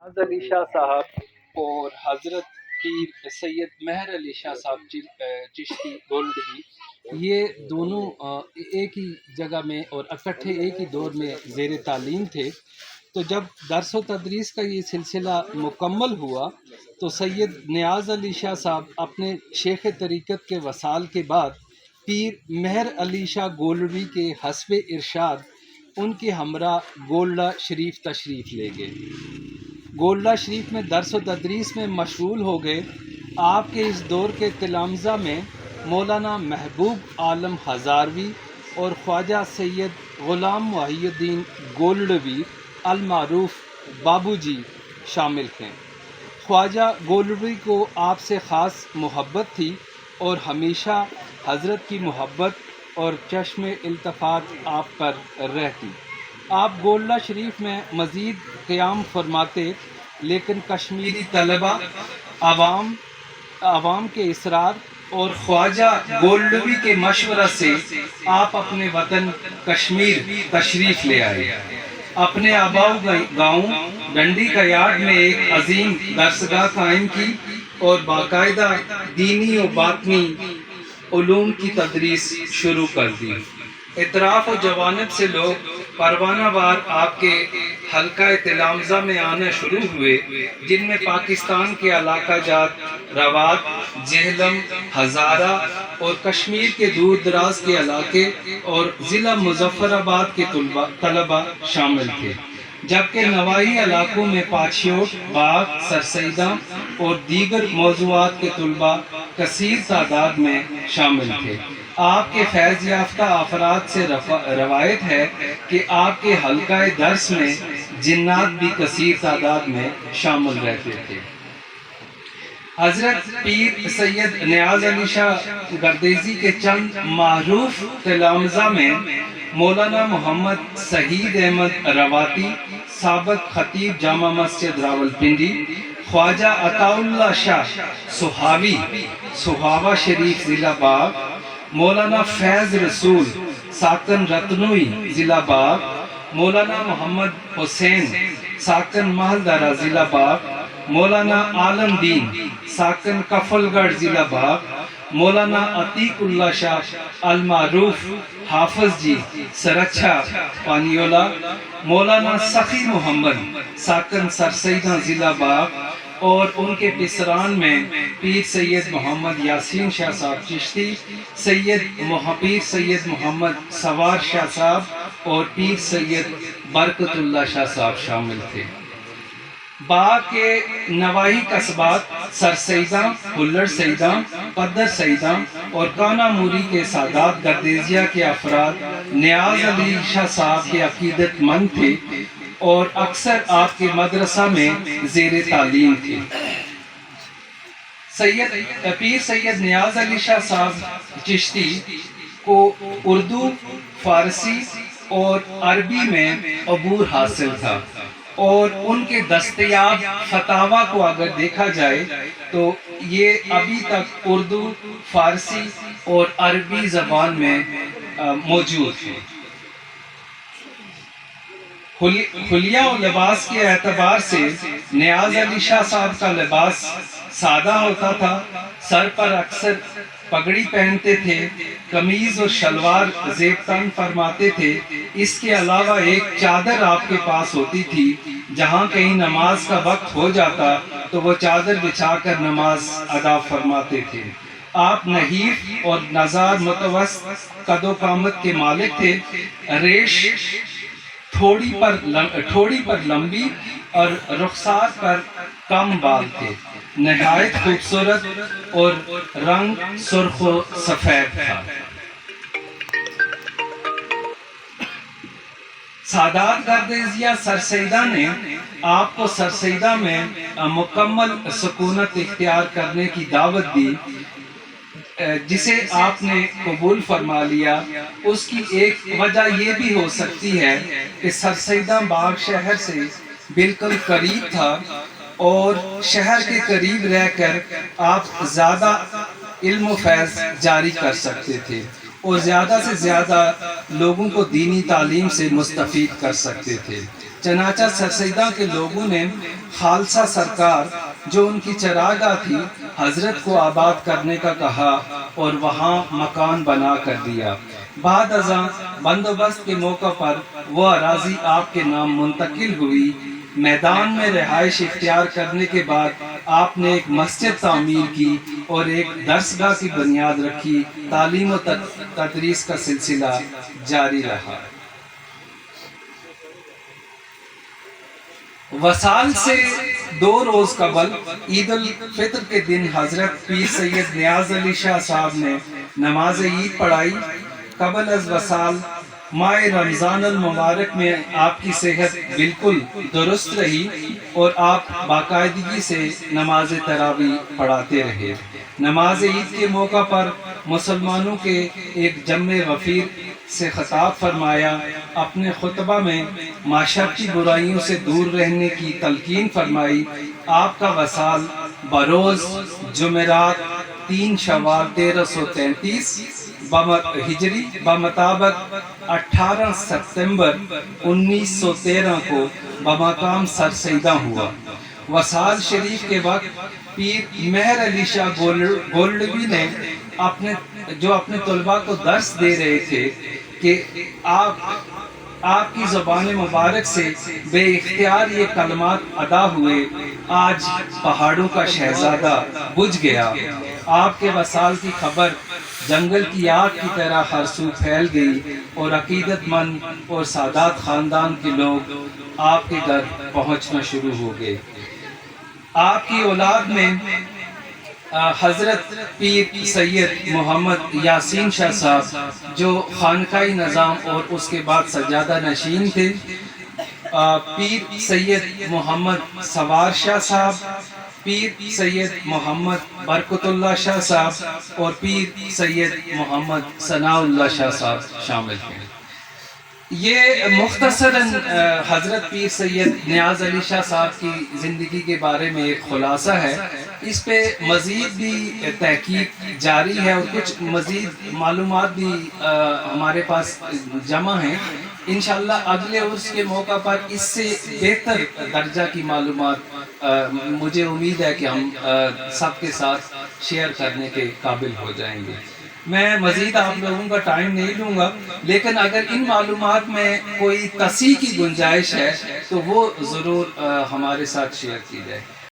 نواز علی شاہ صاحب اور حضرت پیر سید مہر علی شاہ صاحب چشتی گولڈوی، یہ دونوں ایک ہی جگہ میں اور اکٹھے ایک ہی دور میں زیر تعلیم تھے۔ تو جب درس و تدریس کا یہ سلسلہ مکمل ہوا تو سید نیاز علی شاہ صاحب اپنے شیخ طریقت کے وصال کے بعد پیر مہر علی شاہ گولڈوی کے حسب ارشاد ان کے ہمراہ گولڈہ شریف تشریف لے گئے۔ گولڈہ شریف میں درس و تدریس میں مشغول ہو گئے۔ آپ کے اس دور کے تلامذہ میں مولانا محبوب عالم ہزاروی اور خواجہ سید غلام محی الدین گولڈوی المعروف بابو جی شامل تھے۔ خواجہ گولڈوی کو آپ سے خاص محبت تھی اور ہمیشہ حضرت کی محبت اور چشم التفات آپ پر رہتی۔ آپ گولڈہ شریف میں مزید قیام فرماتے، لیکن کشمیری طلبہ، عوام کے اصرار اور خواجہ گولڈوی کے مشورہ سے آپ اپنے وطن کشمیر تشریف لے آئے۔ اپنے آباؤ گاؤں ڈنڈی کا یارڈ میں ایک عظیم درسگاہ قائم کی اور باقاعدہ دینی و باطنی علوم کی تدریس شروع کر دی۔ اطراف و جوانب سے لوگ پروانہ وار آپ کے حلقہ تلامذہ میں آنا شروع ہوئے، جن میں پاکستان کے علاقہ جات روات، جہلم، ہزارہ اور کشمیر کے دور دراز کے علاقے اور ضلع مظفر آباد کے طلبہ شامل تھے، جبکہ نواحی علاقوں میں پاچیوٹ، باغ، سرسیدہ اور دیگر موضوعات کے طلبہ کثیر تعداد میں شامل تھے۔ آپ کے فیض یافتہ افراد سے روایت ہے کہ آپ کے حلقہ درس میں جنات بھی کثیر تعداد میں شامل رہتے تھے۔ حضرت پیر سید نیاز علی شاہ گردیزی کے چند معروف تلامذہ میں مولانا محمد سعید احمد رواتی، سابق خطیب جامع مسجد راولپنڈی، خواجہ عطا اللہ شاہ سہاوی، سہاوہ شریف ضلع باغ، مولانا فیض رسول ساکن رتنوئی ضلع باغ، مولانا محمد حسین ساکن محلدرہ ضلع باغ، مولانا عالم دین ساکن کفل گڑھ ضلع باغ، مولانا عتیق اللہ شاہ المعروف حافظ جی سرچھا پانیولہ، مولانا سخی محمد ساکن سرسیدہ ضلع باغ، اور ان کے پسران میں پیر سید محمد یاسین شاہ صاحب چشتی، پیر سید محمد سوار شاہ صاحب اور پیر سید برکت اللہ شاہ صاحب شامل تھے۔ باغ کے نواحی قصبات سرسیدہ، ہلڑ سیدہ، قدر سیدہ اور کانا موری کے سادات گردیزیہ کے افراد نیاز علی شاہ صاحب کے عقیدت مند تھے اور اکثر آپ کے مدرسہ میں زیر تعلیم تھے۔ پیر سید نیاز علی شاہ صاحب چشتی کو اردو، فارسی اور عربی میں عبور حاصل تھا، اور ان کے دستیاب فتاویٰ کو اگر دیکھا جائے تو یہ ابھی تک اردو، فارسی اور عربی زبان میں موجود ہیں۔ حلیہ و لباس کے اعتبار سے نیاز علی شاہ صاحب کا لباس سادہ ہوتا تھا۔ سر پر اکثر پگڑی پہنتے تھے، قمیض اور شلوار زیب تن فرماتے تھے۔ اس کے علاوہ ایک چادر آپ کے پاس ہوتی تھی، جہاں کہیں نماز کا وقت ہو جاتا تو وہ چادر بچھا کر نماز ادا فرماتے تھے۔ آپ نحیف اور نزار متوسط قد و قامت کے مالک تھے۔ ریش تھوڑی پر لمبی اور رخسار پر کم بال تھے۔ نہایت خوبصورت اور رنگ سرخ و سفید تھا۔ سادات گردیزیہ سرسیدہ نے آپ کو سرسیدہ میں مکمل سکونت اختیار کرنے کی دعوت دی، جسے آپ نے قبول فرما لیا۔ اس کی ایک وجہ یہ بھی ہو سکتی ہے کہ سرسیدہ باغ شہر سے بالکل قریب تھا اور شہر کے قریب رہ کر آپ زیادہ علم و فیض جاری کر سکتے تھے اور زیادہ سے زیادہ لوگوں کو دینی تعلیم سے مستفید کر سکتے تھے۔ چنانچہ سرسیدہ کے لوگوں نے خالصہ سرکار جو ان کی چراگاہ تھی حضرت کو آباد کرنے کا کہا اور وہاں مکان بنا کر دیا۔ بعد ازاں بندوبست کے موقع پر وہ اراضی آپ کے نام منتقل ہوئی۔ میدان میں رہائش اختیار کرنے کے بعد آپ نے ایک مسجد تعمیر کی اور ایک درسگاہ کی بنیاد رکھی۔ تعلیم و تدریس کا سلسلہ جاری رہا۔ وصال سے 2 روز قبل عید الفطر کے دن حضرت پیر سید نیاز علی شاہ صاحب نے نماز عید پڑھائی۔ قبل از وصال ماہ رمضان المبارک میں آپ کی صحت بالکل درست رہی اور آپ باقاعدگی سے نماز تراویح پڑھاتے رہے۔ نماز عید کے موقع پر مسلمانوں کے ایک جمع غفیر سے خطاب فرمایا۔ اپنے خطبہ میں معاشرتی برائیوں سے دور رہنے کی تلقین فرمائی۔ آپ کا وصال بروز جمعرات 3 شوال 1333 ہجری بمطابق 18 ستمبر 1913 کو بمقام سرسیدہ ہوا۔ وصال شریف کے وقت پیر مہر علی شاہ گولڈوی نے اپنے طلباء کو درس دے رہے تھے کہ آپ کی زبان مبارک سے بے اختیار یہ کلمات ادا ہوئے، آج پہاڑوں کا شہزادہ بجھ گیا۔ آپ کے وصال کی خبر جنگل کی آگ کی طرح ہر سو پھیل گئی اور عقیدت مند اور سادات خاندان کے لوگ آپ کے گھر پہنچنا شروع ہو گئے۔ آپ کی اولاد میں حضرت پیر سید محمد یاسین شاہ صاحب جو خانقاہی نظام اور اس کے بعد سجادہ نشین تھے، پیر سید محمد سوار شاہ صاحب، پیر سید محمد برکت اللہ شاہ صاحب اور پیر سید محمد ثناء اللہ شاہ صاحب شامل ہیں۔ یہ مختصراً حضرت پیر سید نیاز علی شاہ صاحب کی زندگی کے بارے میں ایک خلاصہ ہے۔ اس پہ مزید بھی تحقیق جاری ہے اور کچھ مزید معلومات بھی ہمارے پاس جمع ہیں۔ انشاءاللہ اگلے عرس کے موقع پر اس سے بہتر درجہ کی معلومات مجھے امید ہے کہ ہم سب کے ساتھ شیئر کرنے کے قابل ہو جائیں گے۔ میں مزید آپ لوگوں کا ٹائم نہیں لوں گا، لیکن اگر ان معلومات میں کوئی تصحیح کی گنجائش ہے تو وہ ضرور ہمارے ساتھ شیئر کی جائے۔